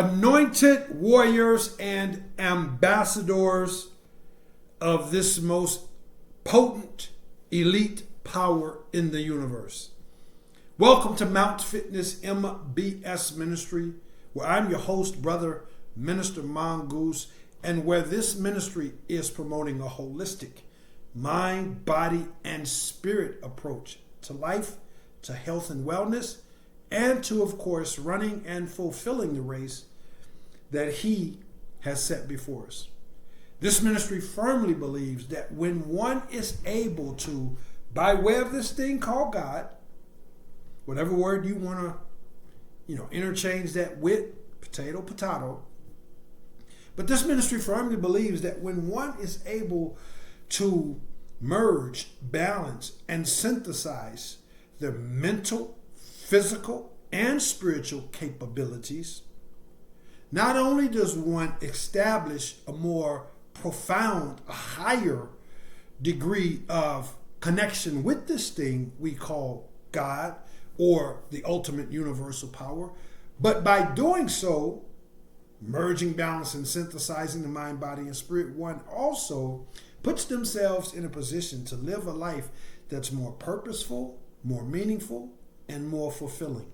anointed warriors and ambassadors of this most potent elite power in the universe. Welcome to Mount Fitness MBS Ministry, where I'm your host, Brother Minister Mongoose, and where this ministry is promoting a holistic mind, body, and spirit approach to life, to health and wellness, and to, of course, running and fulfilling the race that He has set before us. This ministry firmly believes that when one is able to, by way of this thing called God, whatever word you want to, interchange that with, potato, but this ministry firmly believes that when one is able to merge, balance, and synthesize their mental, physical, and spiritual capabilities, not only does one establish a more profound, a higher degree of connection with this thing we call God or the ultimate universal power, but by doing so, merging, balance, and synthesizing the mind, body, and spirit, one also puts themselves in a position to live a life that's more purposeful, more meaningful, and more fulfilling.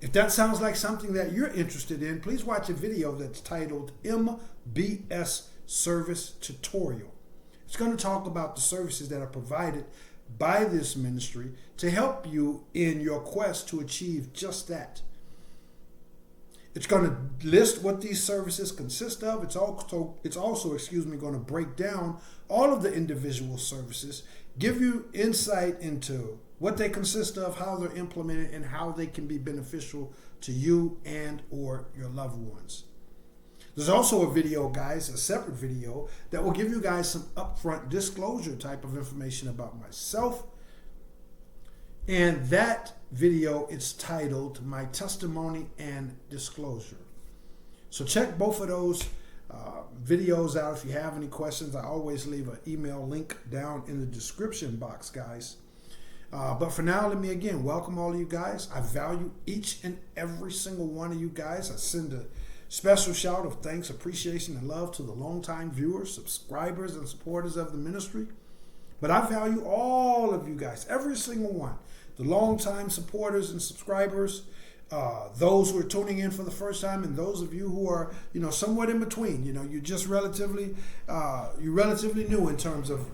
If that sounds like something that you're interested in, please watch a video that's titled MBS Service Tutorial. It's going to talk about the services that are provided by this ministry to help you in your quest to achieve just that. It's going to list what these services consist of. It's also going to break down all of the individual services, give you insight into what they consist of, how they're implemented, and how they can be beneficial to you and or your loved ones. There's also a video, guys, a separate video that will give you guys some upfront disclosure type of information about myself. And that video is titled My Testimony and Disclosure. So check both of those videos out. If you have any questions, I always leave an email link down in the description box, guys. But for now, let me again welcome all of you guys. I value each and every single one of you guys. I send a special shout of thanks, appreciation, and love to the longtime viewers, subscribers, and supporters of the ministry. But I value all of you guys, every single one. The longtime supporters and subscribers, those who are tuning in for the first time, and those of you who are, somewhat in between. You're just relatively new in terms of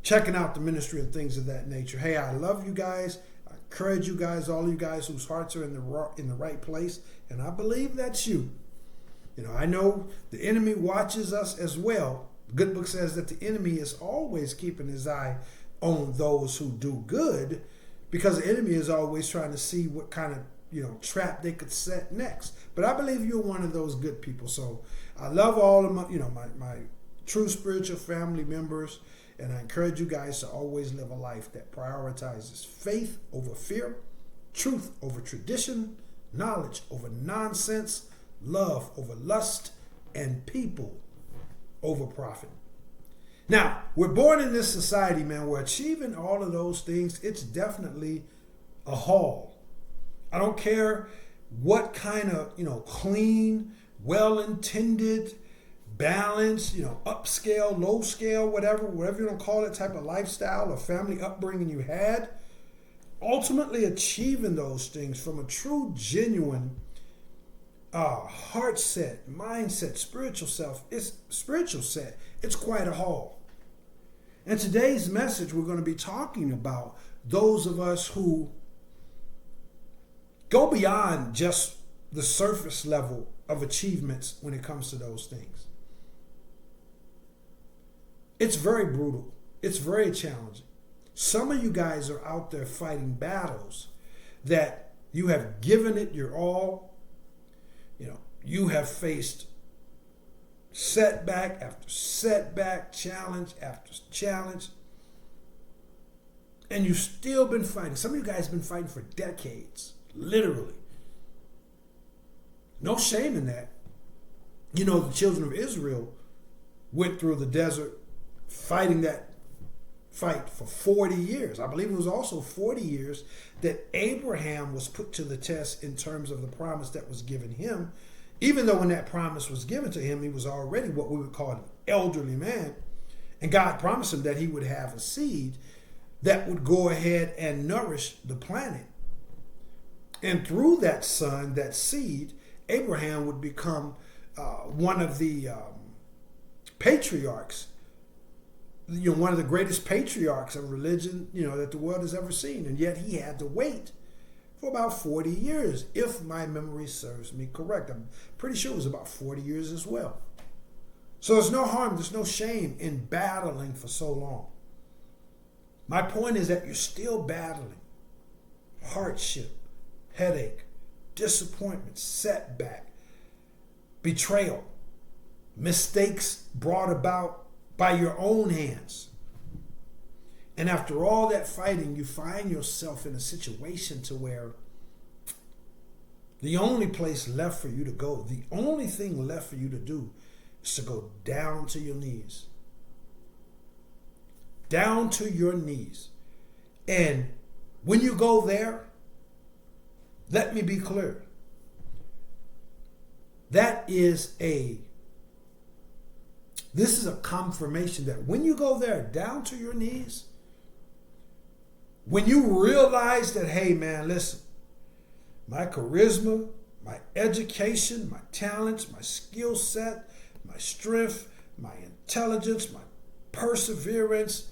checking out the ministry and things of that nature. Hey, I love you guys. I encourage you guys, all you guys whose hearts are in the right place, and I believe that's you. I know the enemy watches us as well. The good book says that the enemy is always keeping his eye on those who do good, because the enemy is always trying to see what kind of trap they could set next. But I believe you're one of those good people. So I love all of my true spiritual family members, and I encourage you guys to always live a life that prioritizes faith over fear, truth over tradition, knowledge over nonsense, love over lust, and people over profit. Now, we're born in this society, man, where achieving all of those things, it's definitely a haul. I don't care what kind of, clean, well-intended, balanced, upscale, low scale, whatever you want to call it, type of lifestyle or family upbringing you had. Ultimately achieving those things from a true, genuine heart set, mindset, spiritual set, it's quite a haul. In today's message, we're going to be talking about those of us who go beyond just the surface level of achievements when it comes to those things. It's very brutal. It's very challenging. Some of you guys are out there fighting battles that you have given it your all. You have faced setback after setback, challenge after challenge, and you've still been fighting. Some of you guys have been fighting for decades, literally. No shame in that. The children of Israel went through the desert fighting that fight for 40 years. I believe it was also 40 years that Abraham was put to the test in terms of the promise that was given him. Even though when that promise was given to him, he was already what we would call an elderly man. And God promised him that he would have a seed that would go ahead and nourish the planet. And through that son, that seed, Abraham would become one of the patriarchs, one of the greatest patriarchs of religion, that the world has ever seen. And yet he had to wait for about 40 years, if my memory serves me correct. I'm pretty sure it was about 40 years as well. So there's no harm, there's no shame in battling for so long. My point is that you're still battling hardship, headache, disappointment, setback, betrayal, mistakes brought about by your own hands. And after all that fighting, you find yourself in a situation to where the only place left for you to go, the only thing left for you to do is to go down to your knees. Down to your knees. And when you go there, let me be clear. This is a confirmation that when you go there down to your knees, when you realize that, hey man, listen, my charisma, my education, my talents, my skill set, my strength, my intelligence, my perseverance,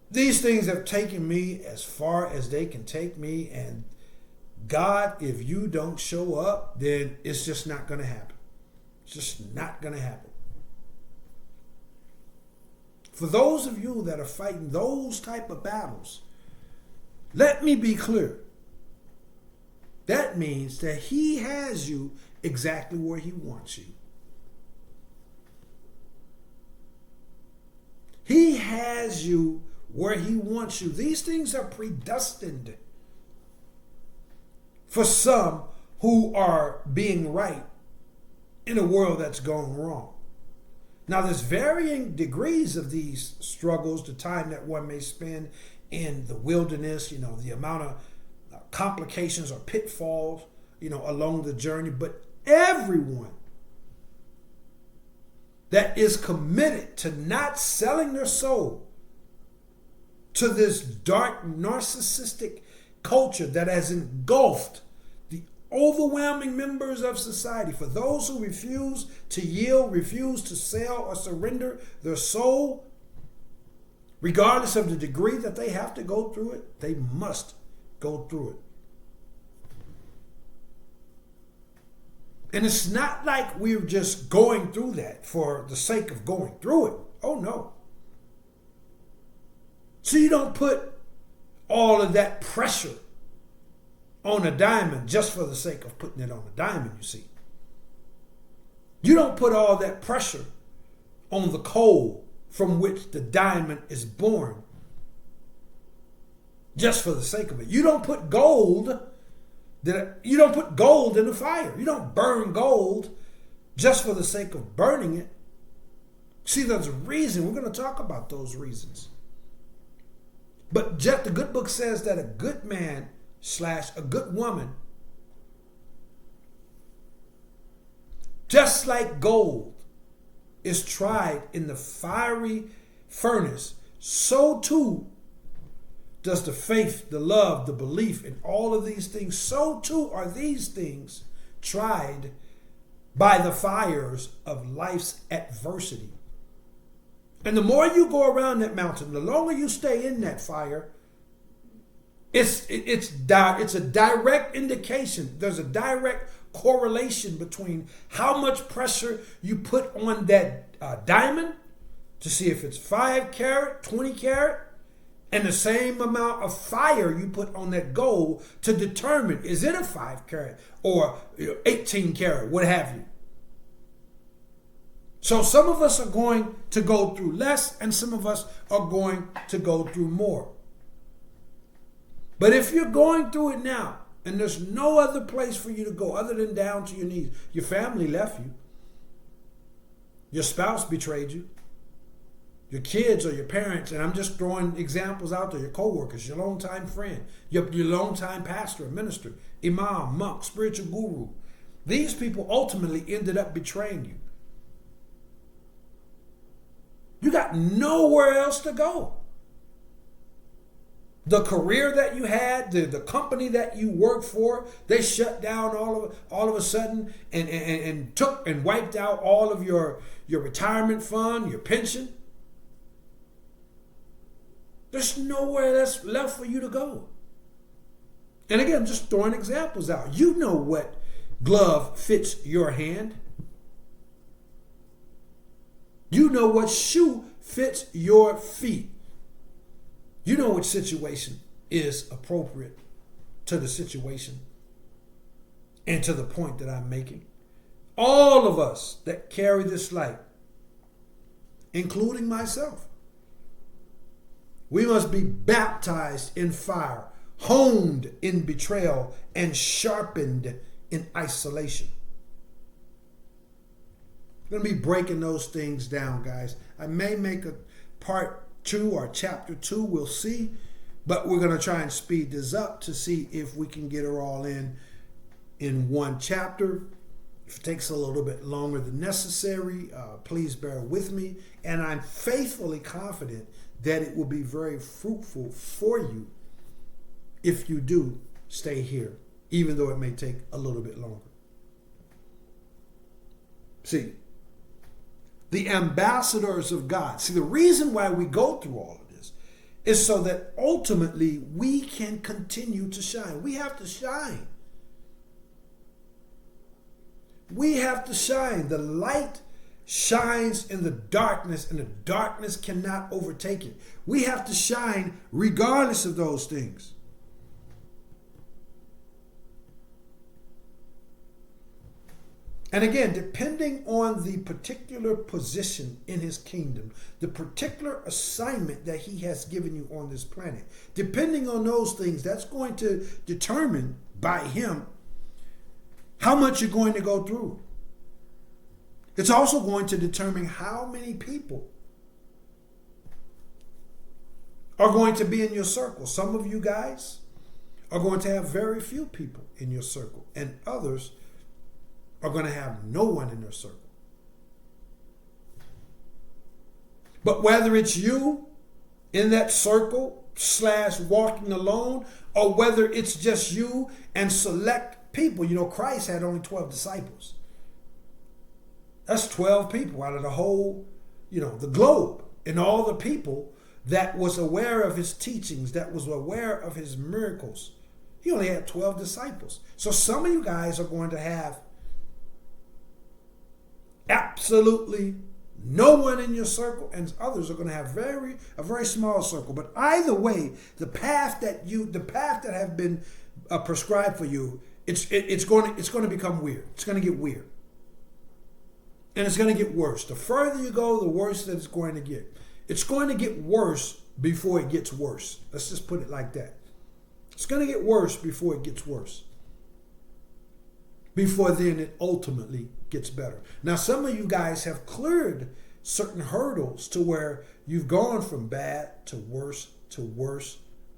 these things have taken me as far as they can take me, and God, if you don't show up, then it's just not going to happen. It's just not going to happen. For those of you that are fighting those type of battles, let me be clear. That means that he has you exactly where he wants you. He has you where he wants you. These things are predestined for some who are being right in a world that's going wrong. Now, there's varying degrees of these struggles, the time that one may spend in the wilderness, the amount of complications or pitfalls, along the journey. But everyone that is committed to not selling their soul to this dark, narcissistic culture that has engulfed the overwhelming members of society, for those who refuse to yield, refuse to sell or surrender their soul, regardless of the degree that they have to go through it, they must go through it. And it's not like we're just going through that for the sake of going through it. Oh no. So you don't put all of that pressure on a diamond just for the sake of putting it on a diamond, you see. You don't put all that pressure on the coal from which the diamond is born just for the sake of it. You don't put gold in the fire. You don't burn gold just for the sake of burning it. See, there's a reason. We're going to talk about those reasons. But the good book says that a good man / a good woman, just like gold is tried in the fiery furnace, so too does the faith, the love, the belief in all of these things. So too are these things tried by the fires of life's adversity. And the more you go around that mountain, the longer you stay in that fire, it's a direct indication. There's a direct correlation between how much pressure you put on that diamond to see if it's 5 carat, 20 carat, and the same amount of fire you put on that gold to determine, is it a 5 carat or 18 carat, what have you. So some of us are going to go through less, and some of us are going to go through more. But if you're going through it now, and there's no other place for you to go other than down to your knees, your family left you, your spouse betrayed you, your kids or your parents, and I'm just throwing examples out there, your co-workers, your longtime friend, your longtime pastor, minister, imam, monk, spiritual guru. These people ultimately ended up betraying you. You got nowhere else to go. The career that you had, the company that you worked for, they shut down all of a sudden and took and wiped out all of your retirement fund, your pension. There's nowhere that's left for you to go. And again, just throwing examples out. You know what glove fits your hand. You know what shoe fits your feet. You know which situation is appropriate to the situation and to the point that I'm making. All of us that carry this light, including myself, we must be baptized in fire, honed in betrayal, and sharpened in isolation. I'm going to be breaking those things down, guys. I may make a part 2 or chapter 2, we'll see. But we're going to try and speed this up to see if we can get her all in one chapter. If it takes a little bit longer than necessary, please bear with me. And I'm faithfully confident that it will be very fruitful for you if you do stay here, even though it may take a little bit longer. See, the ambassadors of God. See, the reason why we go through all of this is so that ultimately we can continue to shine. We have to shine. We have to shine. The light shines in the darkness, and the darkness cannot overtake it. We have to shine regardless of those things. And again, depending on the particular position in his kingdom, the particular assignment that he has given you on this planet, depending on those things, that's going to determine by him how much you're going to go through. It's also going to determine how many people are going to be in your circle. Some of you guys are going to have very few people in your circle, and others are going to have no one in their circle. But whether it's you in that circle / walking alone, or whether it's just you and select people. You know, Christ had only 12 disciples. That's 12 people out of the whole, the globe, and all the people that was aware of his teachings, that was aware of his miracles. He only had 12 disciples. So some of you guys are going to have absolutely no one in your circle, and others are going to have a very small circle. But either way, the path that have been prescribed for you, it's going to become weird. It's going to get weird, and it's going to get worse. The further you go, the worse that it's going to get. It's going to get worse before it gets worse. Let's just put it like that. It's going to get worse before it gets worse. Before then, it ultimately gets better. Now, some of you guys have cleared certain hurdles to where you've gone from bad to worse,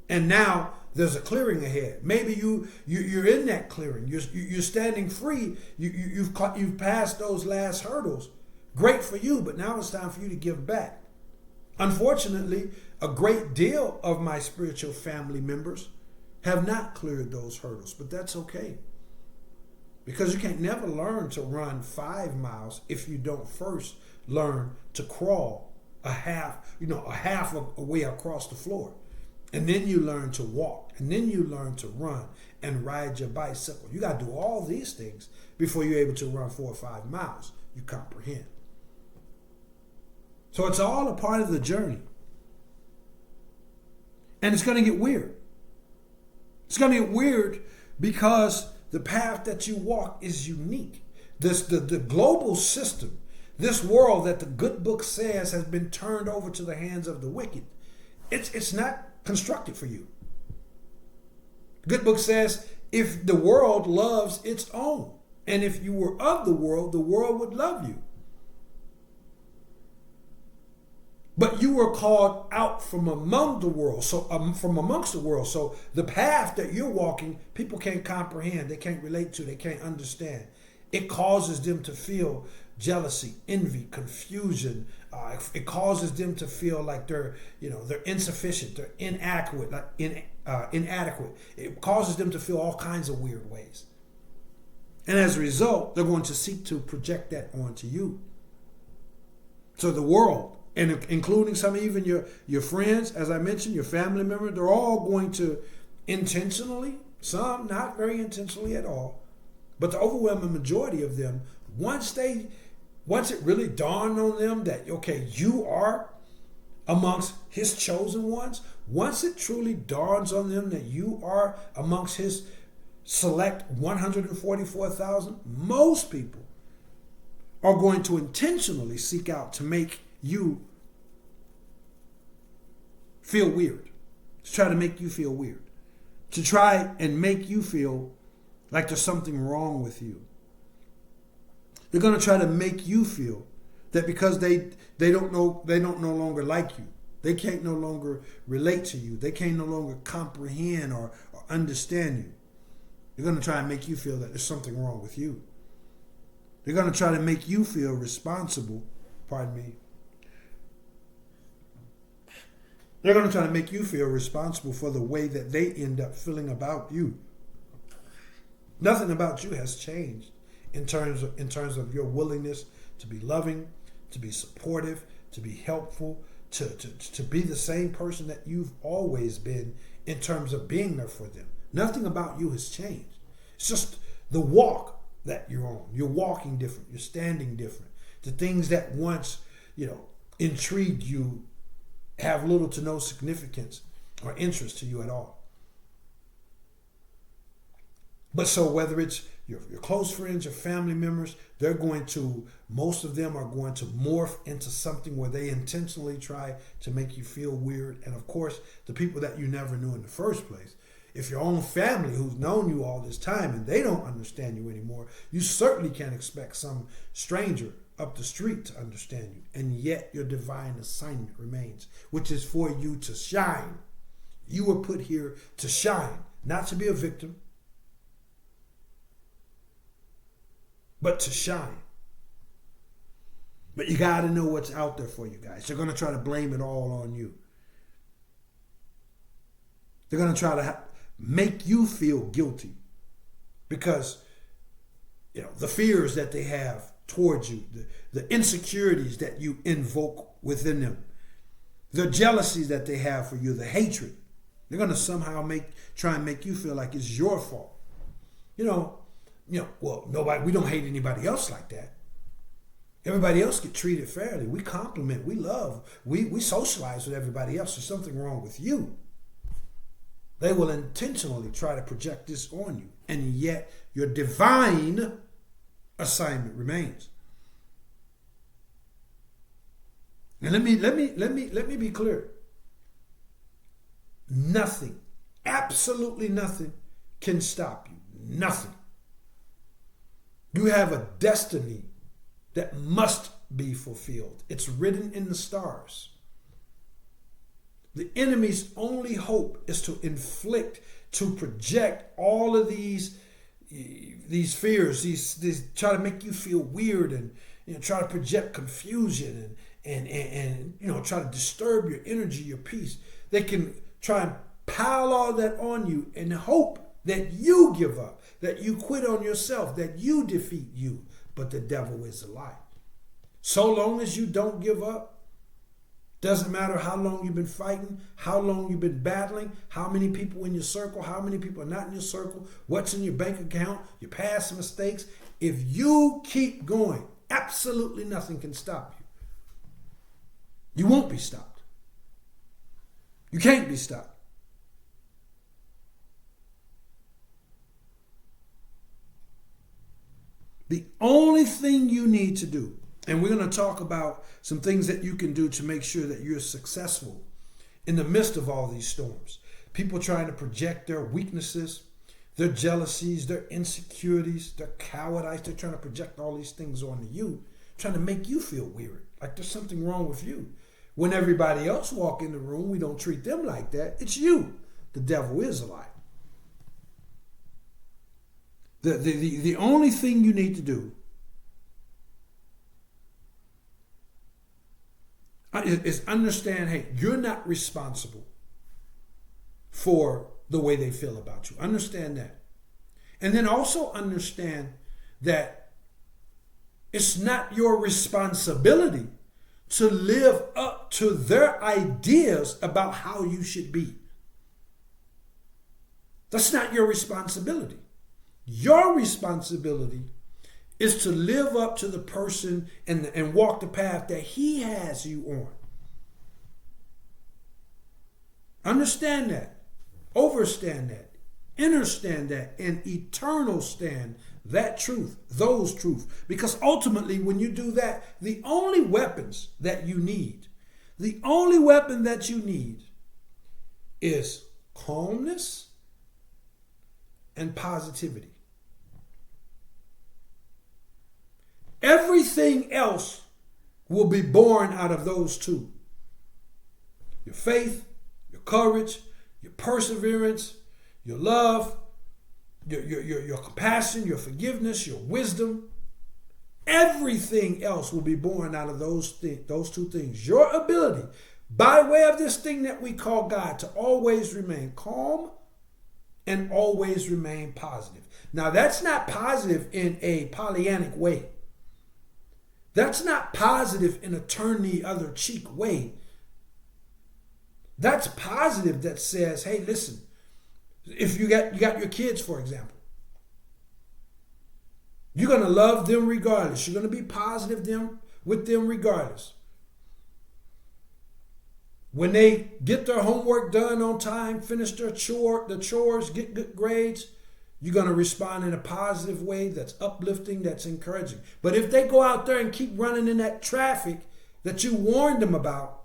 and now there's a clearing ahead. Maybe you're in that clearing. You're standing free. You've passed those last hurdles. Great for you, but now it's time for you to give back. Unfortunately, a great deal of my spiritual family members have not cleared those hurdles, but that's okay. Because you can't never learn to run 5 miles if you don't first learn to crawl a half a way across the floor. And then you learn to walk. And then you learn to run and ride your bicycle. You got to do all these things before you're able to run 4 or 5 miles. You comprehend. So it's all a part of the journey. And it's going to get weird. It's going to get weird because the path that you walk is unique. The global system, this world that the good book says has been turned over to the hands of the wicked, it's not constructed for you. The good book says if the world loves its own, and if you were of the world would love you. But you were called out from among the world, so from amongst the world. So the path that you're walking, people can't comprehend, they can't relate to, they can't understand. It causes them to feel jealousy, envy, confusion. It causes them to feel like they're insufficient, they're inadequate, inadequate. It causes them to feel all kinds of weird ways. And as a result, they're going to seek to project that onto you. So the world, and including some even your friends, as I mentioned, your family members, they're all going to intentionally, some not very intentionally at all, but the overwhelming majority of them, once it really dawned on them that, okay, you are amongst his chosen ones, once it truly dawns on them that you are amongst his select 144,000, most people are going to intentionally seek out to make you feel weird, to try to make you feel weird, to try and make you feel like there's something wrong with you. They're going to try to make you feel that because they don't no longer like you, they can't no longer relate to you, they can't no longer comprehend or understand you. They're going to try and make you feel that there's something wrong with you. They're going to try to make you feel responsible, They're going to try to make you feel responsible for the way that they end up feeling about you. Nothing about you has changed in terms of your willingness to be loving, to be supportive, to be helpful, to be the same person that you've always been in terms of being there for them. Nothing about you has changed. It's just the walk that you're on. You're walking different. You're standing different. The things that once, intrigued you have little to no significance or interest to you at all. But so whether it's your close friends, your family members, most of them are going to morph into something where they intentionally try to make you feel weird. And of course, the people that you never knew in the first place. If your own family who's known you all this time and they don't understand you anymore, you certainly can't expect some stranger up the street to understand you. And yet your divine assignment remains, which is for you to shine. You were put here to shine, not to be a victim, but to shine. But you got to know what's out there for you guys. They're going to try to blame it all on you. They're going to try to make you feel guilty because, the fears that they have towards you, the insecurities that you invoke within them, the jealousies that they have for you, the hatred. They're going to somehow try and make you feel like it's your fault. Nobody, we don't hate anybody else like that. Everybody else get treated fairly. We compliment, we love, we socialize with everybody else. There's something wrong with you. They will intentionally try to project this on you, and yet your divine assignment remains. And let me be clear. Nothing, absolutely nothing, can stop you. Nothing. You have a destiny that must be fulfilled. It's written in the stars. The enemy's only hope is to inflict, to project all of these fears, these try to make you feel weird and try to project confusion and try to disturb your energy, your peace. They can try and pile all that on you and hope that you give up, that you quit on yourself, that you defeat you. But the devil is a lie. So long as you don't give up, doesn't matter how long you've been fighting, how long you've been battling, how many people in your circle, how many people are not in your circle, what's in your bank account, your past mistakes. If you keep going, absolutely nothing can stop you. You won't be stopped. You can't be stopped. The only thing you need to do, and we're going to talk about some things that you can do to make sure that you're successful in the midst of all these storms. People trying to project their weaknesses, their jealousies, their insecurities, their cowardice. They're trying to project all these things onto you, trying to make you feel weird, like there's something wrong with you. When everybody else walk in the room, we don't treat them like that. It's you. The devil is a liar. The only thing you need to do is understand, hey, you're not responsible for the way they feel about you. Understand that. And then also understand that it's not your responsibility to live up to their ideas about how you should be. That's not your responsibility. Your responsibility is to live up to the person and walk the path that he has you on. Understand that. Overstand that. Understand that. And eternal stand that truth, those truths. Because ultimately, when you do that, the only weapons that you need, the only weapon that you need is calmness and positivity. Everything else will be born out of those two. Your faith, your courage, your perseverance, your love, your compassion, your forgiveness, your wisdom. Everything else will be born out of those two things. Your ability, by way of this thing that we call God, to always remain calm and always remain positive. Now, that's not positive in a Pollyannic way. That's not positive in a turn the other cheek way. That's positive that says, hey, listen, if you got your kids, for example, you're going to love them regardless. You're going to be positive with them regardless. When they get their homework done on time, finish the chores, get good grades, you're going to respond in a positive way that's uplifting, that's encouraging. But if they go out there and keep running in that traffic that you warned them about,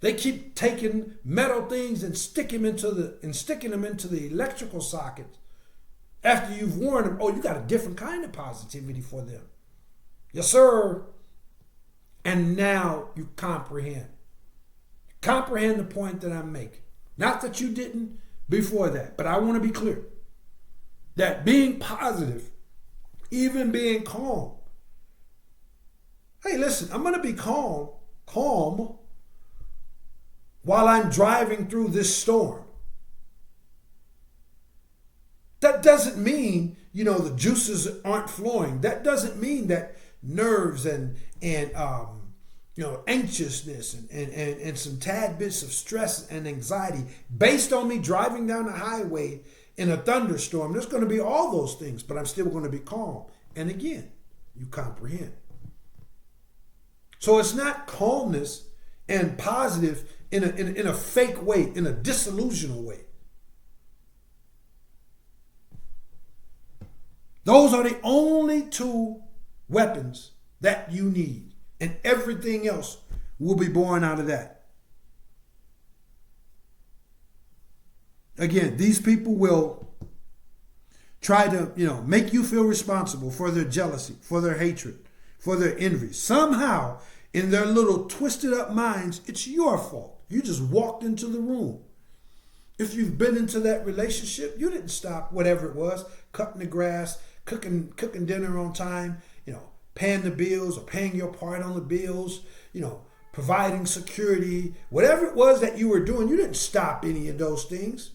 they keep taking metal things and sticking them into the electrical socket after you've warned them, oh, you got a different kind of positivity for them. Yes, sir. And now you comprehend. Comprehend the point that I'm making. Not that you didn't before that, but I want to be clear that being positive, even being calm. Hey, listen, I'm going to be calm while I'm driving through this storm. That doesn't mean, the juices aren't flowing. That doesn't mean that nerves and anxiousness and some tad bits of stress and anxiety based on me driving down the highway in a thunderstorm. There's going to be all those things, but I'm still going to be calm. And again, you comprehend. So it's not calmness and positive in a fake way, in a disillusional way. Those are the only two weapons that you need. And everything else will be born out of that. Again, these people will try to, make you feel responsible for their jealousy, for their hatred, for their envy. Somehow, in their little twisted up minds, it's your fault. You just walked into the room. If you've been into that relationship, you didn't stop whatever it was, cutting the grass, cooking dinner on time, paying the bills or paying your part on the bills, providing security, whatever it was that you were doing, you didn't stop any of those things.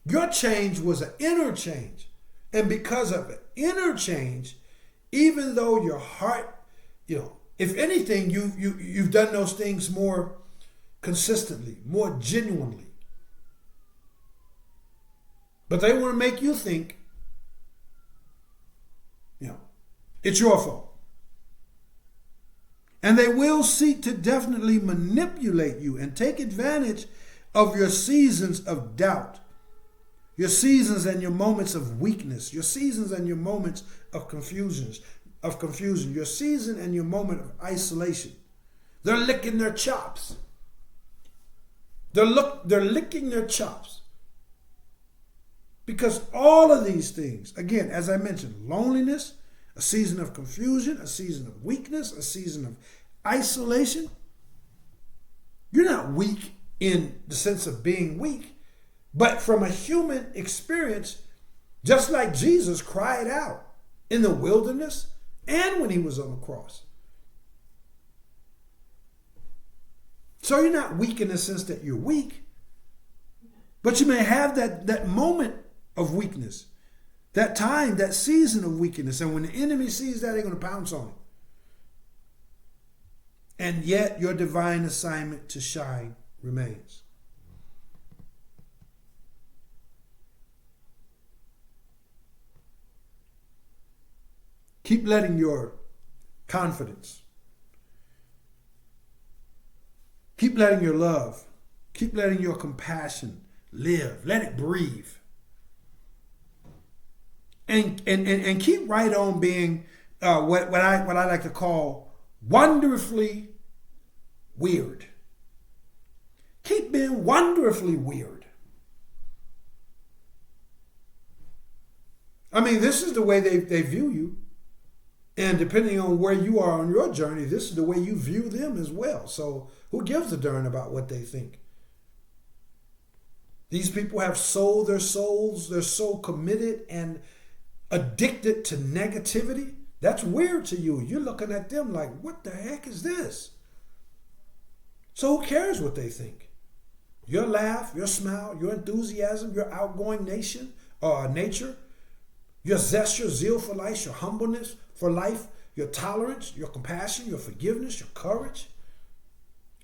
Your change was an inner change. And because of an inner change, even though your heart, if anything, you've done those things more consistently, more genuinely. But they want to make you think, it's your fault. And they will seek to definitely manipulate you and take advantage of your seasons of doubt, your seasons and your moments of weakness, your seasons and your moments of confusion, your season and your moment of isolation. They're licking their chops. They're licking their chops. Because all of these things, again, as I mentioned, loneliness, a season of confusion, a season of weakness, a season of isolation, You're not weak in the sense of being weak, but from a human experience, just like Jesus cried out in the wilderness and when he was on the cross. So you're not weak in the sense that you're weak, but you may have that moment of weakness, that time, that season of weakness. And when the enemy sees that, they're going to pounce on it. And yet your divine assignment to shine remains. Keep letting your confidence, keep letting your love, keep letting your compassion live. Let it breathe. And keep right on being what I like to call wonderfully weird. Keep being wonderfully weird. I mean, this is the way they view you. And depending on where you are on your journey, this is the way you view them as well. So who gives a darn about what they think? These people have sold their souls. They're so committed and addicted to negativity. That's weird to you. You're looking at them like, what the heck is this? So who cares what they think? Your laugh, your smile, your enthusiasm, your outgoing nature, your zest, your zeal for life, your humbleness for life, your tolerance, your compassion, your forgiveness, your courage.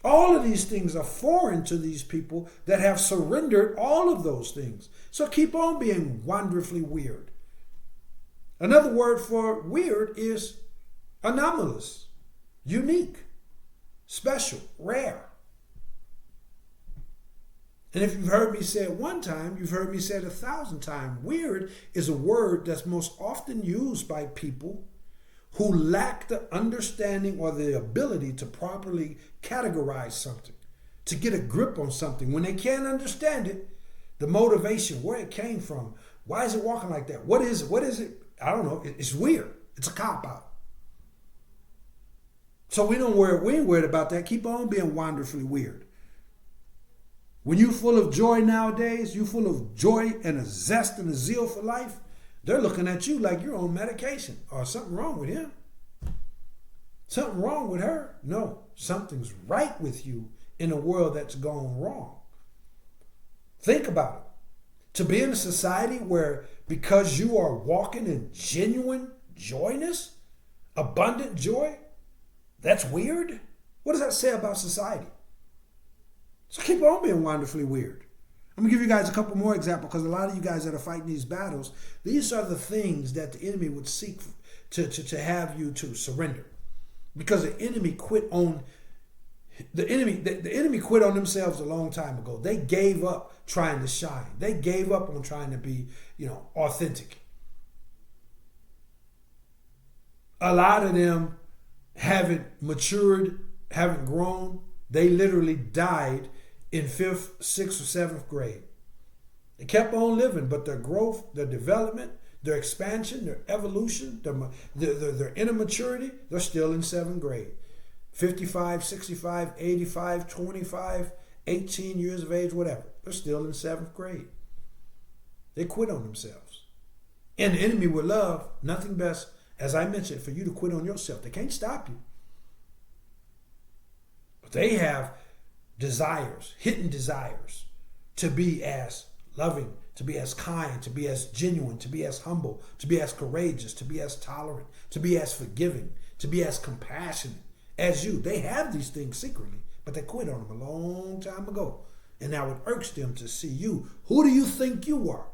All of these things are foreign to these people that have surrendered all of those things. So keep on being wonderfully weird. Another word for weird is anomalous, unique, special, rare. And if you've heard me say it one time, you've heard me say it 1,000 times. Weird is a word that's most often used by people who lack the understanding or the ability to properly categorize something, to get a grip on something. When they can't understand it, the motivation, where it came from, why is it walking like that? What is it? What is it? I don't know. It's weird. It's a cop-out. So we ain't worried about that. Keep on being wonderfully weird. When you're full of joy nowadays, you're full of joy and a zest and a zeal for life, they're looking at you like you're on medication or something wrong with him. Something wrong with her. No, something's right with you in a world that's gone wrong. Think about it. To be in a society where because you are walking in genuine joyness, abundant joy, that's weird? What does that say about society? So keep on being wonderfully weird. I'm going to give you guys a couple more examples because a lot of you guys that are fighting these battles, these are the things that the enemy would seek to have you to surrender. Because the enemy quit on themselves a long time ago. They gave up trying to shine. They gave up on trying to be, authentic. A lot of them haven't matured, haven't grown. They literally died in 5th, 6th, or 7th grade. They kept on living, but their growth, their development, their expansion, their evolution, their inner maturity, they're still in 7th grade. 55, 65, 85, 25, 18 years of age, whatever. They're still in 7th grade. They quit on themselves. And the enemy would love nothing best, as I mentioned, for you to quit on yourself. They can't stop you. But they have desires, hidden desires, to be as loving, to be as kind, to be as genuine, to be as humble, to be as courageous, to be as tolerant, to be as forgiving, to be as compassionate as you. They have these things secretly, but they quit on them a long time ago. And now it irks them to see you. Who do you think you are?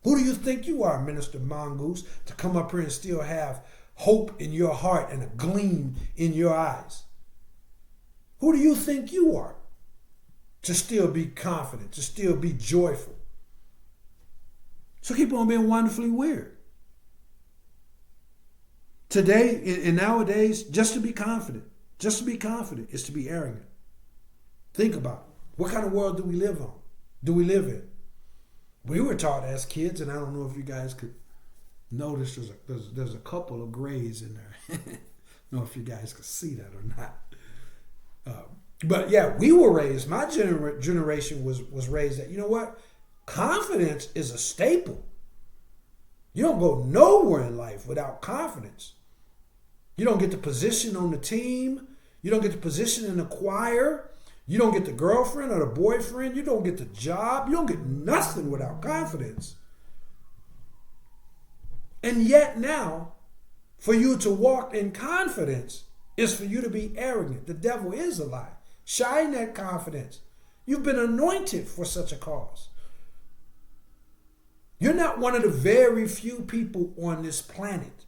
Who do you think you are, Minister Mongoose, to come up here and still have hope in your heart and a gleam in your eyes? Who do you think you are to still be confident, to still be joyful? So keep on being wonderfully weird. Today and nowadays, just to be confident is to be arrogant. Think about it. What kind of world do we live in? We were taught as kids, and I don't know if you guys could notice there's a couple of grays in there. I don't know if you guys could see that or not. But yeah, we were raised, my generation was raised that, you know what? Confidence is a staple. You don't go nowhere in life without confidence. You don't get the position on the team. You don't get the position in the choir. You don't get the girlfriend or the boyfriend. You don't get the job. You don't get nothing without confidence. And yet now, for you to walk in confidence is for you to be arrogant. The devil is a lie. Shine that confidence. You've been anointed for such a cause. You're not one of the very few people on this planet,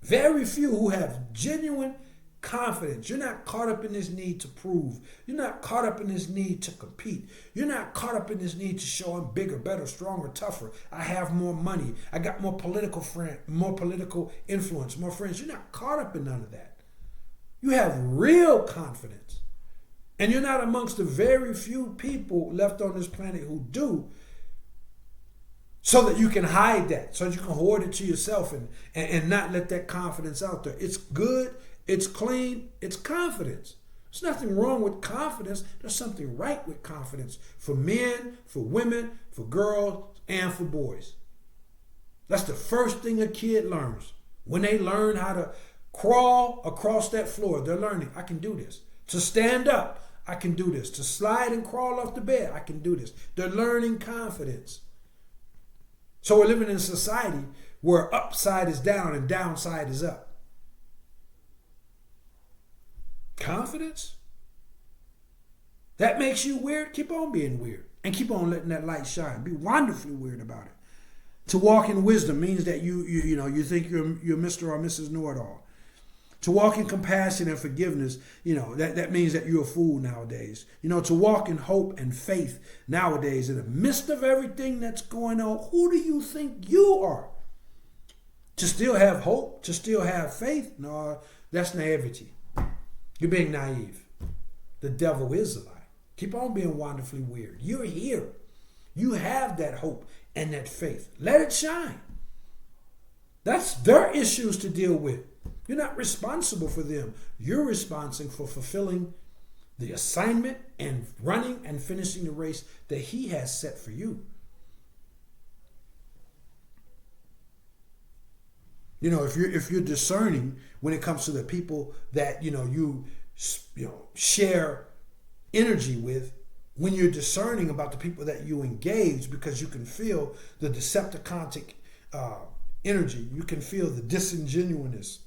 very few who have genuine confidence. You're not caught up in this need to prove. You're not caught up in this need to compete. You're not caught up in this need to show I'm bigger, better, stronger, tougher. I have more money. I got more political influence, more friends. You're not caught up in none of that. You have real confidence. And you're not amongst the very few people left on this planet who do, so that you can hide that, so that you can hoard it to yourself and not let that confidence out there. It's good, it's clean, it's confidence. There's nothing wrong with confidence. There's something right with confidence for men, for women, for girls, and for boys. That's the first thing a kid learns. When they learn how to crawl across that floor, they're learning, I can do this. To stand up, I can do this. To slide and crawl off the bed, I can do this. They're learning confidence. So we're living in a society where upside is down and downside is up. Confidence? That makes you weird? Keep on being weird. And keep on letting that light shine. Be wonderfully weird about it. To walk in wisdom means that you think you're Mr. or Mrs. Know-it-all. To walk in compassion and forgiveness, that means that you're a fool nowadays. To walk in hope and faith nowadays in the midst of everything that's going on, who do you think you are? To still have hope, to still have faith? No, that's naivety. You're being naive. The devil is a lie. Keep on being wonderfully weird. You're here. You have that hope and that faith. Let it shine. That's their issues to deal with. You're not responsible for them. You're responsible for fulfilling the assignment and running and finishing the race that he has set for you. If you're discerning when it comes to the people that you share energy with, when you're discerning about the people that you engage, because you can feel the Decepticontic energy, you can feel the disingenuousness.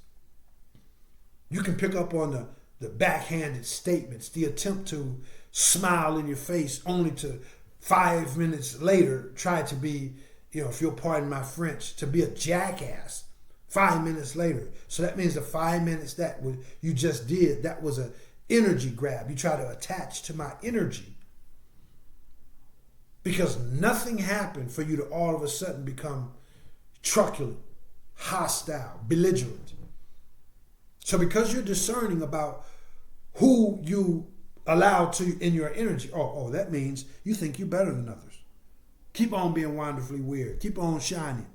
You can pick up on the backhanded statements, the attempt to smile in your face only to 5 minutes later try to be, if you'll pardon my French, to be a jackass 5 minutes later. So that means the 5 minutes that you just did, that was an energy grab. You try to attach to my energy. Because nothing happened for you to all of a sudden become truculent, hostile, belligerent. So because you're discerning about who you allow to in your energy, that means you think you're better than others. Keep on being wonderfully weird. Keep on shining.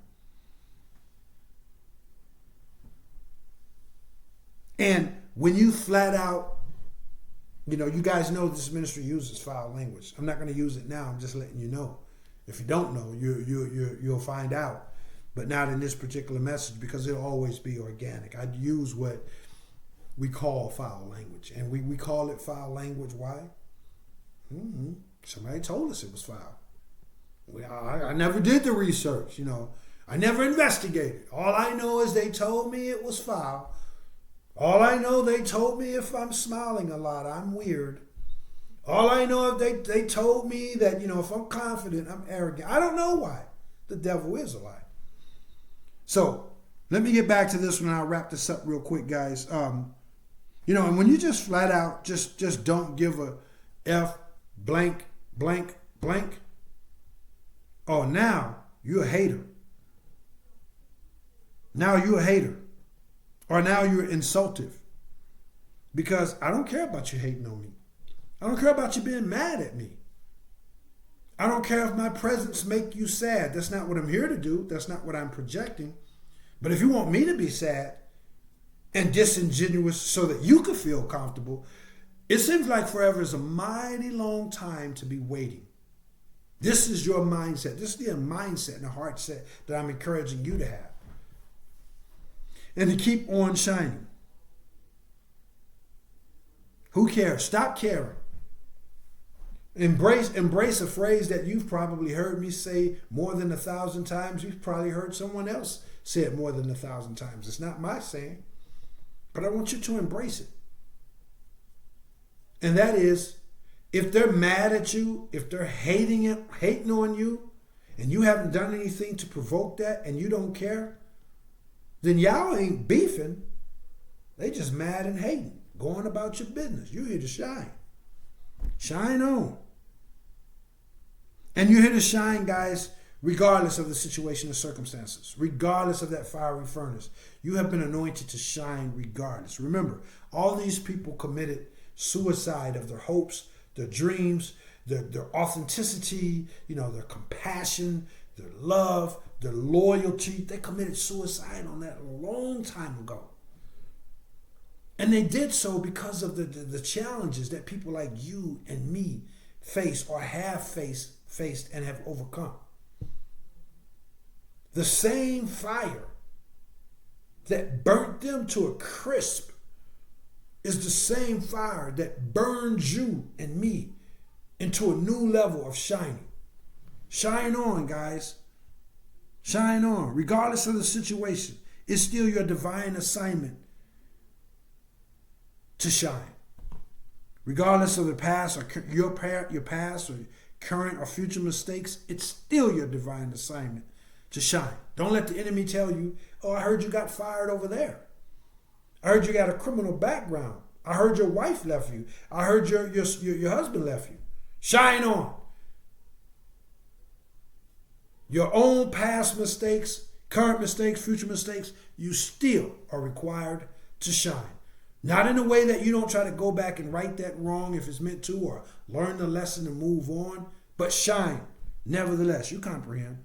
And when you flat out, you guys know this ministry uses foul language. I'm not going to use it now. I'm just letting you know. If you don't know, you'll find out. But not in this particular message, because it'll always be organic. I'd use what we call foul language. And we call it foul language. Why? Somebody told us it was foul. I never did the research, I never investigated. All I know is they told me it was foul. All I know, they told me if I'm smiling a lot, I'm weird. All I know, if they told me that, if I'm confident, I'm arrogant. I don't know why. The devil is a lie. So let me get back to this one. I'll wrap this up real quick, guys. And when you just flat out just don't give a F blank, blank, blank. Oh, now you're a hater. Now you're a hater. Or now you're insultive. Because I don't care about you hating on me. I don't care about you being mad at me. I don't care if my presence make you sad. That's not what I'm here to do. That's not what I'm projecting. But if you want me to be sad and disingenuous so that you can feel comfortable, It seems like forever is a mighty long time to be waiting. This is your mindset. This is the mindset and the heart set that I'm encouraging you to have. And to keep on shining. Who cares? Stop caring. Embrace a phrase that you've probably heard me say more than 1,000 times. You've probably heard someone else say it more than 1,000 times. It's not my saying, but I want you to embrace it. And that is, if they're mad at you, if they're hating on you, and you haven't done anything to provoke that, and you don't care, then y'all ain't beefing. They just mad and hating, going about your business. You're here to shine. Shine on. And you're here to shine, guys, regardless of the situation or circumstances, regardless of that fiery furnace. You have been anointed to shine regardless. Remember, all these people committed suicide of their hopes, their dreams, their authenticity, their compassion, their love, their loyalty. They committed suicide on that a long time ago. And they did so because of the challenges that people like you and me face or have faced and have overcome. The same fire that burnt them to a crisp is the same fire that burns you and me into a new level of shining. Shine on, guys. Shine on. Regardless of the situation, it's still your divine assignment to shine. Regardless of the past or your past or current or future mistakes, it's still your divine assignment to shine. Don't let the enemy tell you, oh, I heard you got fired over there. I heard you got a criminal background. I heard your wife left you. I heard your husband left you. Shine on. Your own past mistakes, current mistakes, future mistakes, you still are required to shine. Not in a way that you don't try to go back and right that wrong if it's meant to, or learn the lesson and move on, but shine. Nevertheless, you comprehend.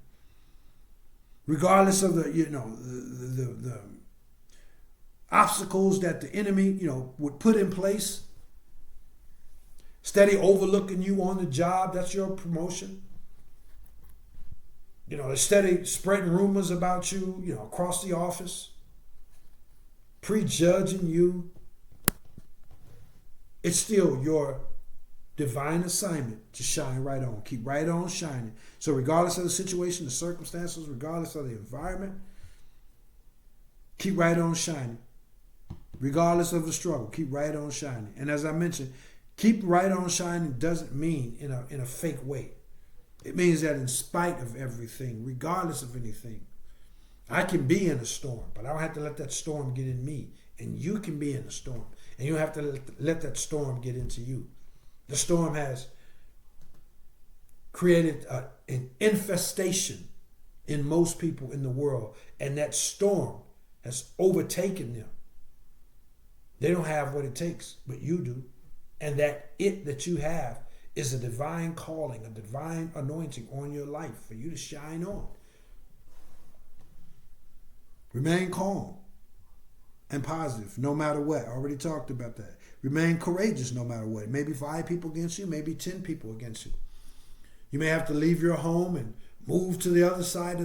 Regardless of the obstacles that the enemy, would put in place, steady overlooking you on the job, that's your promotion. Steady spreading rumors about you, across the office, prejudging you. It's still your divine assignment to shine right on. Keep right on shining. So regardless of the situation, the circumstances, regardless of the environment, keep right on shining. Regardless of the struggle, keep right on shining. And as I mentioned, keep right on shining doesn't mean in a fake way. It means that in spite of everything, regardless of anything, I can be in a storm, but I don't have to let that storm get in me. And you can be in a storm, and you don't have to let that storm get into you. The storm has created an infestation in most people in the world, and that storm has overtaken them. They don't have what it takes, but you do. And that you have is a divine calling, a divine anointing on your life for you to shine on. Remain calm and positive no matter what. I already talked about that. Remain courageous no matter what. Maybe 5 people against you, maybe 10 people against you. You may have to leave your home and move to the other side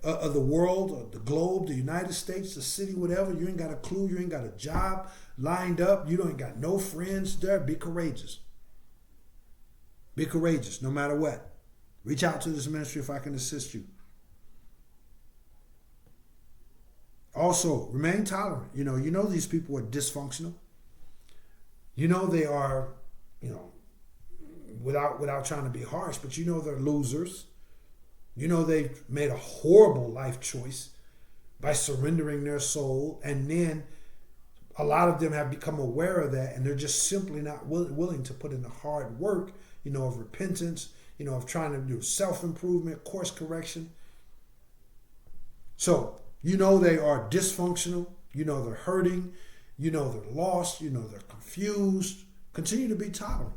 of the world, or the globe, the United States, the city, whatever. You ain't got a clue. You ain't got a job lined up. You don't got no friends there. Be courageous. Be courageous no matter what. Reach out to this ministry if I can assist you. Also, remain tolerant. You know these people are dysfunctional. They are, without trying to be harsh, but they're losers. They've made a horrible life choice by surrendering their soul, and then a lot of them have become aware of that, and they're just simply not willing to put in the hard work, of repentance, of trying to do self-improvement, course correction. So, they are dysfunctional, they're hurting, they're lost, they're confused. Continue to be tolerant.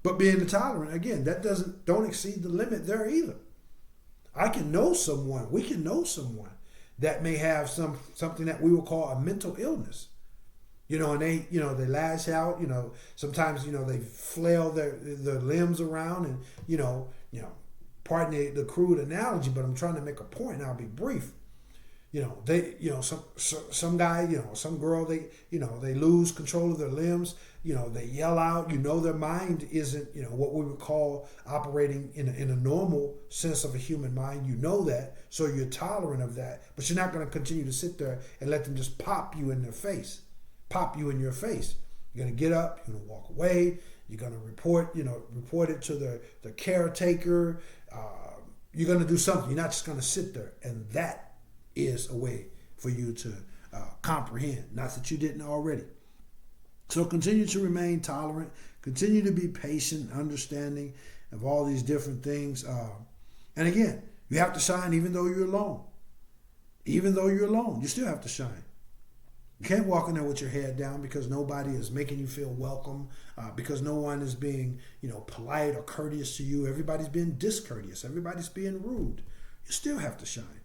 But being tolerant, again, that don't exceed the limit there either. We can know someone that may have something that we will call a mental illness. And they lash out. Sometimes they flail their limbs around, and pardon the crude analogy, but I'm trying to make a point, and I'll be brief. Some guy, some girl, they lose control of their limbs. They yell out. Their mind isn't, what we would call operating in a normal sense of a human mind. That, so you're tolerant of that, but you're not going to continue to sit there and let them just pop you in your face. You're going to get up. You're going to walk away. You're going to report it to the caretaker. You're going to do something. You're not just going to sit there, and that is a way for you to comprehend, not that you didn't already. So continue to remain tolerant, continue to be patient, understanding of all these different things. And again, you have to shine even though you're alone. Even though you're alone, you still have to shine. You can't walk in there with your head down because nobody is making you feel welcome, because no one is being, polite or courteous to you. Everybody's being discourteous. Everybody's being rude. You still have to shine.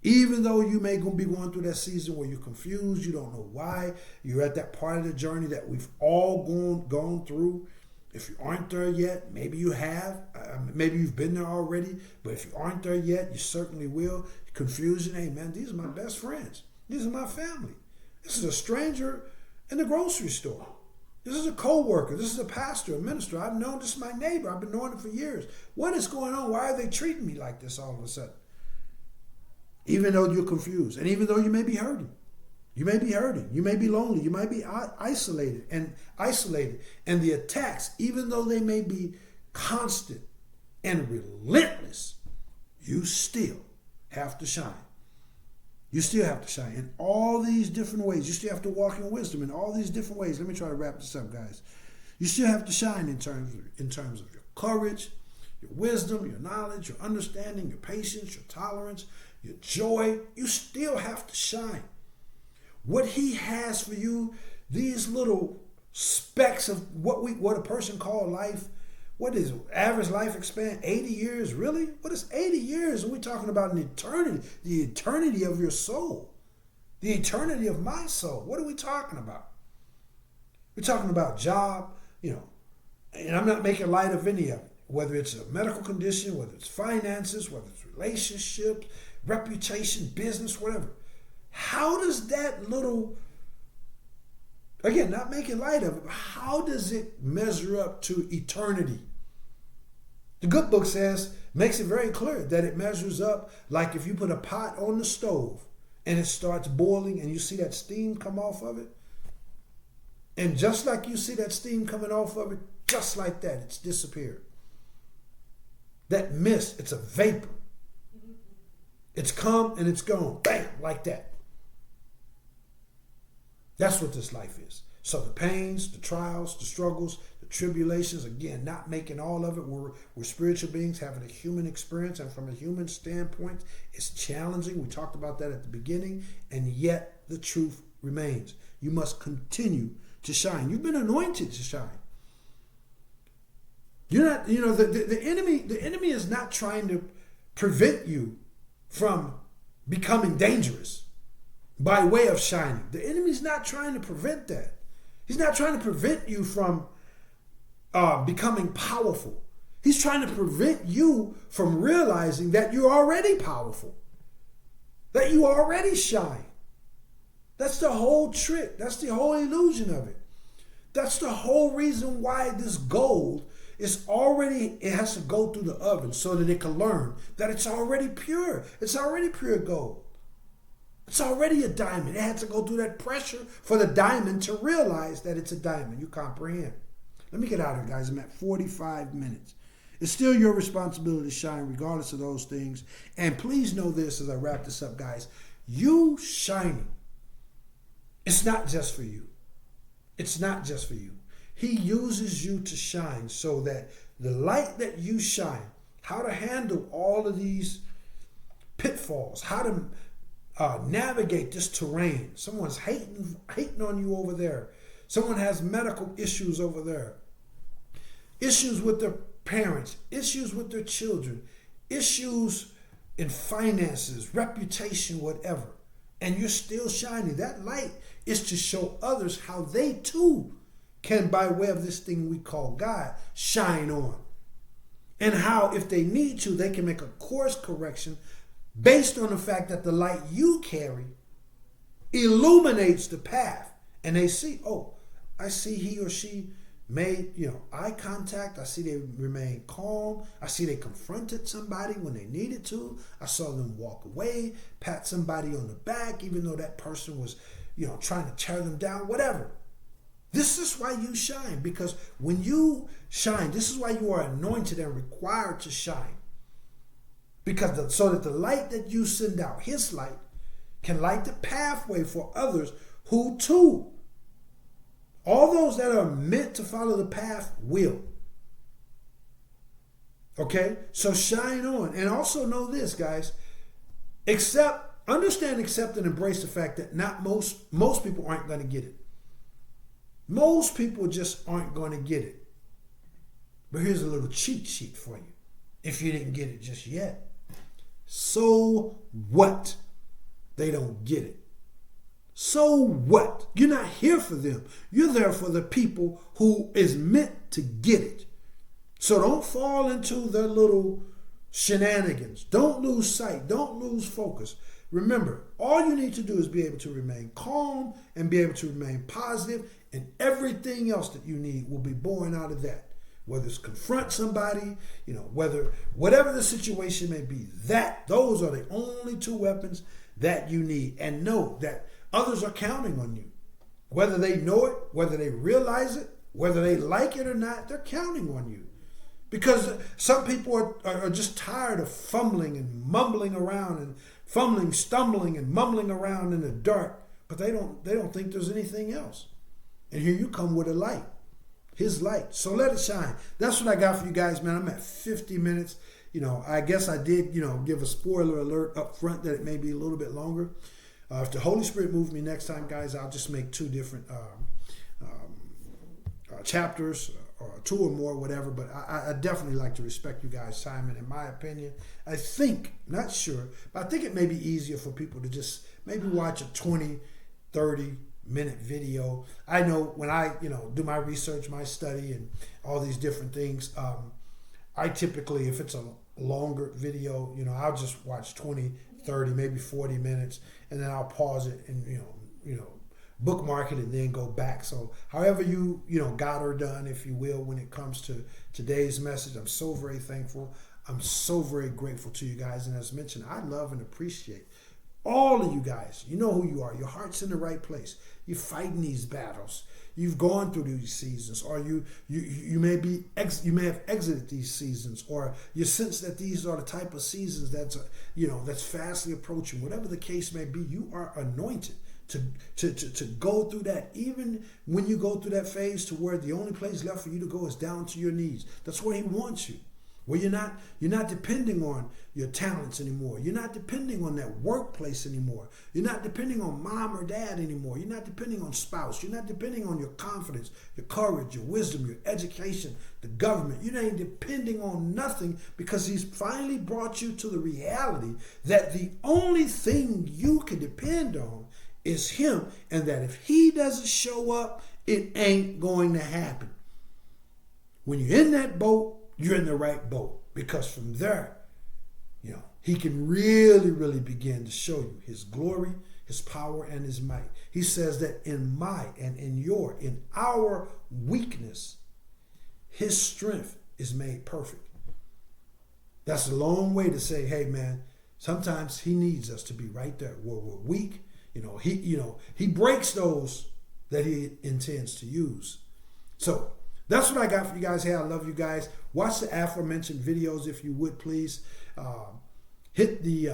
Even though you may be going through that season where you're confused, you don't know why, you're at that part of the journey that we've all gone through. If you aren't there yet, maybe you have. Maybe you've been there already. But if you aren't there yet, you certainly will. Confusion, hey man, these are my best friends. These are my family. This is a stranger in the grocery store. This is a co-worker. This is a pastor, a minister. I've known this is my neighbor. I've been knowing him for years. What is going on? Why are they treating me like this all of a sudden? Even though you're confused, and even though you may be hurting, you may be lonely, you might be isolated, and the attacks, even though they may be constant and relentless, you still have to shine. You still have to shine in all these different ways. You still have to walk in wisdom in all these different ways. Let me try to wrap this up, guys. You still have to shine in terms of your courage, your wisdom, your knowledge, your understanding, your patience, your tolerance, your joy. You still have to shine. What he has for you, these little specks of what a person called life. What is average life span? 80 years, really? What is 80 years? We're talking about an eternity, the eternity of your soul, the eternity of my soul. What are we talking about? We're talking about job, and I'm not making light of any of it, whether it's a medical condition, whether it's finances, whether it's relationships, reputation, business, whatever. How does that little, again, not making light of it, but how does it measure up to eternity? The good book makes it very clear that it measures up like if you put a pot on the stove and it starts boiling and you see that steam come off of it. And just like you see that steam coming off of it, just like that, it's disappeared. That mist, it's a vapor. It's come and it's gone. Bam, like that. That's what this life is. So the pains, the trials, the struggles, the tribulations, again, not making all of it. We're spiritual beings having a human experience, and from a human standpoint, it's challenging. We talked about that at the beginning, and yet the truth remains. You must continue to shine. You've been anointed to shine. You're not, the enemy is not trying to prevent you from becoming dangerous by way of shining. The enemy's not trying to prevent that. He's not trying to prevent you from becoming powerful. He's trying to prevent you from realizing that you're already powerful, that you already shine. That's the whole trick. That's the whole illusion of it. That's the whole reason why this gold it has to go through the oven so that it can learn that it's already pure. It's already pure gold. It's already a diamond. It had to go through that pressure for the diamond to realize that it's a diamond. You comprehend? Let me get out of here, guys. I'm at 45 minutes. It's still your responsibility to shine regardless of those things. And please know this as I wrap this up, guys. You shining, it's not just for you. It's not just for you. He uses you to shine so that the light that you shine, how to handle all of these pitfalls, how to navigate this terrain. Someone's hating on you over there. Someone has medical issues over there. Issues with their parents, issues with their children, issues in finances, reputation, whatever. And you're still shining. That light It's to show others how they too can, by way of this thing we call God, shine on. And how, if they need to, they can make a course correction based on the fact that the light you carry illuminates the path. And they see, oh, I see he or she made, eye contact. I see they remained calm. I see they confronted somebody when they needed to. I saw them walk away, pat somebody on the back, even though that person was, trying to tear them down, whatever. This is why you shine, because when you shine, this is why you are anointed and required to shine. Because so that the light that you send out, his light, can light the pathway for others who too, all those that are meant to follow the path will. Okay? So shine on. And also know this, guys. Understand, accept, and embrace the fact that not most people aren't going to get it. Most people just aren't going to get it. But here's a little cheat sheet for you, if you didn't get it just yet. So what? They don't get it. So what? You're not here for them. You're there for the people who is meant to get it. So don't fall into their little shenanigans. Don't lose sight. Don't lose focus. Remember, all you need to do is be able to remain calm and be able to remain positive, and everything else that you need will be born out of that. Whether it's confront somebody, whatever the situation may be, those are the only two weapons that you need. And know that others are counting on you. Whether they know it, whether they realize it, whether they like it or not, they're counting on you. Because some people are just tired of fumbling and mumbling around and stumbling and mumbling around in the dark, but they don't think there's anything else. And here you come with a light, his light. So let it shine. That's what I got for you guys, man. I'm at 50 minutes. I guess I did, give a spoiler alert up front that it may be a little bit longer. If the Holy Spirit moves me next time, guys, I'll just make 2 different chapters, or 2 or more, whatever. But I definitely like to respect you guys' time. And in my opinion, I think, not sure, but I think it may be easier for people to just maybe watch a 20, 30-minute video. I know when I, do my research, my study, and all these different things, I typically, if it's a longer video, I'll just watch 20, 30, maybe 40 minutes, and then I'll pause it and, bookmark it and then go back. So however you got her done, if you will, when it comes to today's message, I'm so very thankful. I'm so very grateful to you guys. And as mentioned, I love and appreciate all of you guys. You know who you are. Your heart's in the right place. You're fighting these battles. You've gone through these seasons, or you may have exited these seasons, or you sense that these are the type of seasons that's fastly approaching. Whatever the case may be, you are anointed to go through that. Even when you go through that phase to where the only place left for you to go is down to your knees. That's where he wants you. Where you're not depending on your talents anymore. You're not depending on that workplace anymore. You're not depending on mom or dad anymore. You're not depending on spouse. You're not depending on your confidence, your courage, your wisdom, your education, the government. You ain't depending on nothing, because he's finally brought you to the reality that the only thing you can depend on is him, and that if he doesn't show up, it ain't going to happen. When you're in that boat, you're in the right boat, because from there, he can really, really begin to show you his glory, his power, and his might. He says that in our weakness, his strength is made perfect. That's a long way to say, hey man, sometimes he needs us to be right there where we're weak. He breaks those that he intends to use. So that's what I got for you guys here. I love you guys. Watch the aforementioned videos if you would, please. Hit the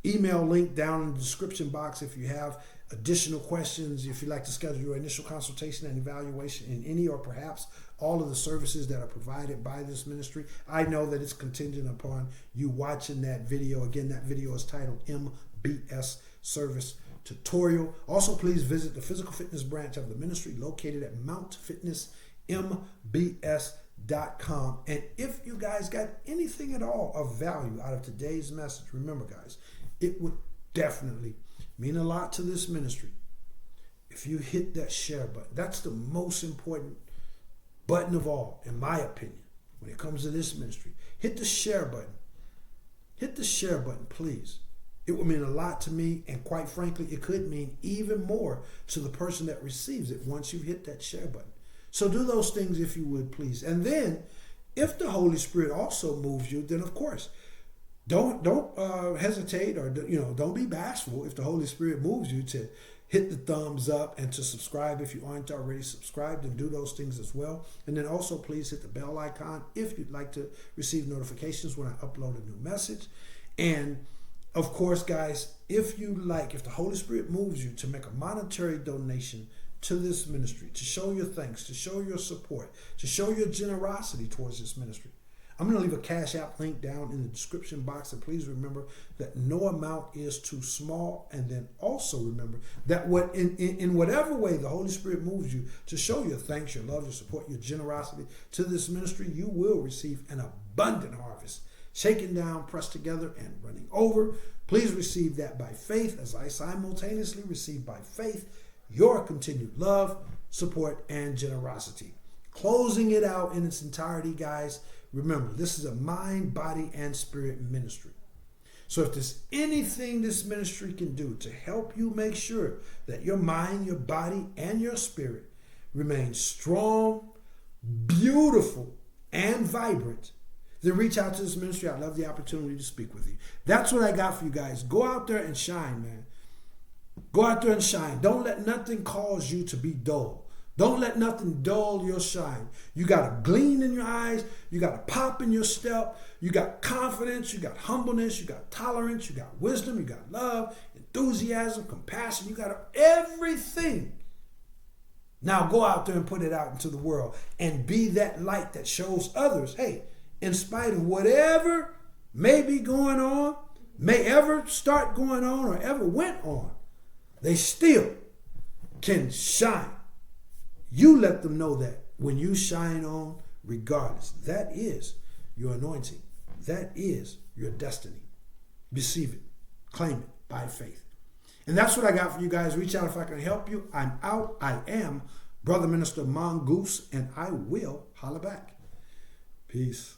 email link down in the description box if you have additional questions, if you'd like to schedule your initial consultation and evaluation in any or perhaps all of the services that are provided by this ministry. I know that it's contingent upon you watching that video. Again, that video is titled MBS Service Tutorial. Also, please visit the physical fitness branch of the ministry located at MountFitnessMBS.com. And if you guys got anything at all of value out of today's message, remember guys, it would definitely mean a lot to this ministry if you hit that share button, that's the most important button of all, in my opinion, when it comes to this ministry. Hit the share button. Hit the share button, please. It will mean a lot to me, and quite frankly, it could mean even more to the person that receives it once you hit that share button. So do those things if you would, please. And then, if the Holy Spirit also moves you, then of course, don't hesitate, or don't be bashful if the Holy Spirit moves you to hit the thumbs up and to subscribe if you aren't already subscribed, and do those things as well. And then also please hit the bell icon if you'd like to receive notifications when I upload a new message. And of course, guys, if the Holy Spirit moves you to make a monetary donation to this ministry, to show your thanks, to show your support, to show your generosity towards this ministry, I'm going to leave a Cash App link down in the description box. And please remember that no amount is too small. And then also remember that in whatever way the Holy Spirit moves you to show your thanks, your love, your support, your generosity to this ministry, you will receive an abundant harvest, shaken down, pressed together, and running over. Please receive that by faith, as I simultaneously receive by faith your continued love, support, and generosity. Closing it out in its entirety, guys, remember, this is a mind, body, and spirit ministry. So if there's anything this ministry can do to help you make sure that your mind, your body, and your spirit remain strong, beautiful, and vibrant, then reach out to this ministry. I'd love the opportunity to speak with you. That's what I got for you guys. Go out there and shine, man. Go out there and shine. Don't let nothing cause you to be dull. Don't let nothing dull your shine. You got a gleam in your eyes. You got a pop in your step. You got confidence. You got humbleness. You got tolerance. You got wisdom. You got love, enthusiasm, compassion. You got everything. Now go out there and put it out into the world and be that light that shows others, hey, in spite of whatever may be going on, may ever start going on, or ever went on, they still can shine. You let them know that when you shine on, regardless, that is your anointing. That is your destiny. Receive it. Claim it by faith. And that's what I got for you guys. Reach out if I can help you. I'm out. I am Brother Minister Mongoose, and I will holla back. Peace.